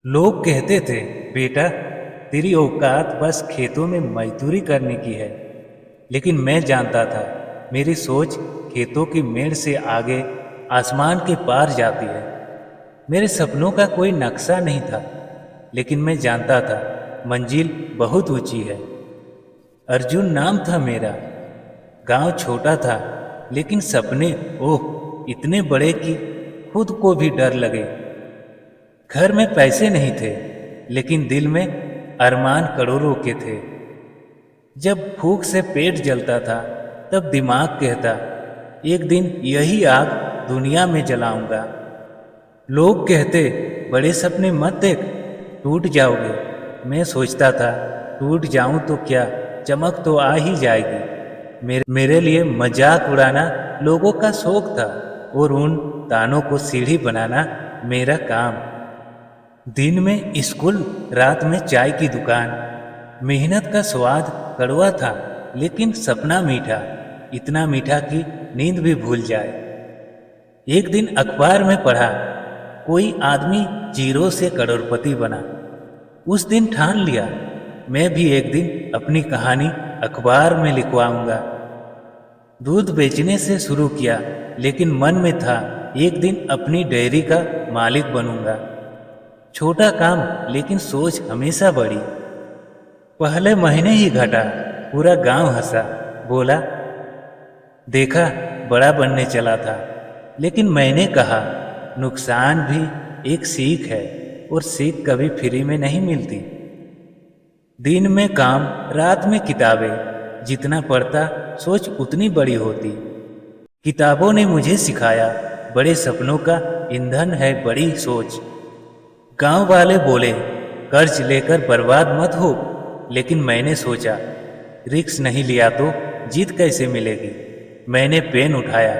लोग कहते थे, बेटा तेरी औकात बस खेतों में मजदूरी करने की है। लेकिन मैं जानता था मेरी सोच खेतों की मेड़ से आगे आसमान के पार जाती है। मेरे सपनों का कोई नक्शा नहीं था, लेकिन मैं जानता था मंजिल बहुत ऊंची है। अर्जुन नाम था मेरा। गांव छोटा था, लेकिन सपने ओह इतने बड़े कि खुद को भी डर लगे। घर में पैसे नहीं थे, लेकिन दिल में अरमान करोड़ों के थे। जब भूख से पेट जलता था, तब दिमाग कहता, एक दिन यही आग दुनिया में जलाऊंगा। लोग कहते, बड़े सपने मत देख, टूट जाओगे। मैं सोचता था, टूट जाऊं तो क्या, चमक तो आ ही जाएगी। मेरे लिए मजाक उड़ाना लोगों का शौक था, और उन तानों को सीढ़ी बनाना मेरा काम। दिन में स्कूल, रात में चाय की दुकान। मेहनत का स्वाद कड़वा था, लेकिन सपना मीठा, इतना मीठा कि नींद भी भूल जाए। एक दिन अखबार में पढ़ा, कोई आदमी जीरो से करोड़पति बना। उस दिन ठान लिया, मैं भी एक दिन अपनी कहानी अखबार में लिखवाऊंगा। दूध बेचने से शुरू किया, लेकिन मन में था एक दिन अपनी डेयरी का मालिक बनूंगा। छोटा काम, लेकिन सोच हमेशा बड़ी। पहले महीने ही घटा, पूरा गांव हंसा, बोला देखा बड़ा बनने चला था। लेकिन मैंने कहा, नुकसान भी एक सीख है, और सीख कभी फ्री में नहीं मिलती। दिन में काम, रात में किताबें। जितना पढ़ता सोच उतनी बड़ी होती। किताबों ने मुझे सिखाया, बड़े सपनों का ईंधन है बड़ी सोच। गांव वाले बोले, कर्ज लेकर बर्बाद मत हो। लेकिन मैंने सोचा, रिस्क नहीं लिया तो जीत कैसे मिलेगी। मैंने पेन उठाया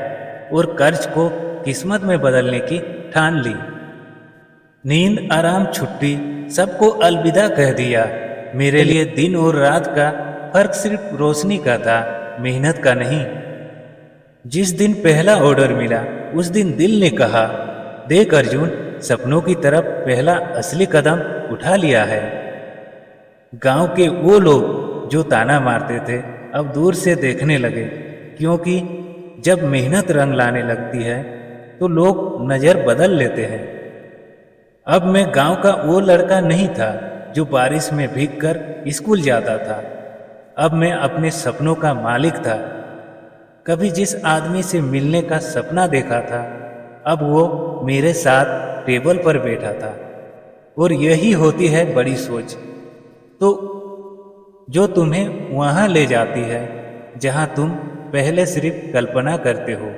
और कर्ज को किस्मत में बदलने की ठान ली। नींद, आराम, छुट्टी, सबको अलविदा कह दिया। मेरे लिए दिन और रात का फर्क सिर्फ रोशनी का था, मेहनत का नहीं। जिस दिन पहला ऑर्डर मिला, उस दिन दिल ने कहा, देख अर्जुन, सपनों की तरफ पहला असली कदम उठा लिया है। गांव के वो लोग जो ताना मारते थे, अब दूर से देखने लगे, क्योंकि जब मेहनत रंग लाने लगती है तो लोग नज़र बदल लेते हैं। अब मैं गांव का वो लड़का नहीं था जो बारिश में भीगकर स्कूल जाता था। अब मैं अपने सपनों का मालिक था। कभी जिस आदमी से मिलने का सपना देखा था, अब वो मेरे साथ टेबल पर बैठा था। और यही होती है बड़ी सोच, तो जो तुम्हें वहाँ ले जाती है जहाँ तुम पहले सिर्फ कल्पना करते हो।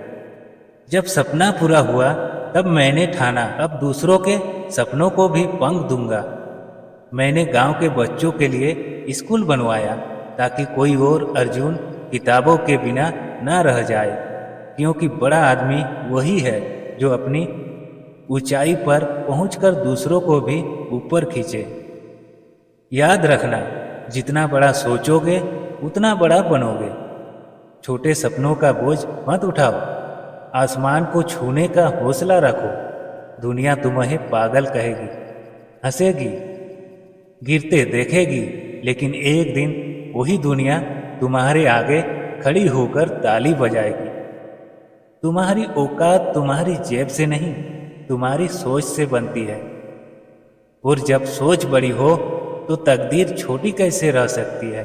जब सपना पूरा हुआ, तब मैंने ठाना, अब दूसरों के सपनों को भी पंख दूंगा। मैंने गांव के बच्चों के लिए स्कूल बनवाया, ताकि कोई और अर्जुन किताबों के बिना ना रह जाए। क्योंकि बड़ा आदमी वही है जो अपनी ऊंचाई पर पहुंचकर दूसरों को भी ऊपर खींचे। याद रखना, जितना बड़ा सोचोगे उतना बड़ा बनोगे। छोटे सपनों का बोझ मत उठाओ, आसमान को छूने का हौसला रखो। दुनिया तुम्हें पागल कहेगी, हंसेगी, गिरते देखेगी, लेकिन एक दिन वही दुनिया तुम्हारे आगे खड़ी होकर ताली बजाएगी। तुम्हारी औकात तुम्हारी जेब से नहीं, तुम्हारी सोच से बनती है। और जब सोच बड़ी हो तो तकदीर छोटी कैसे रह सकती है।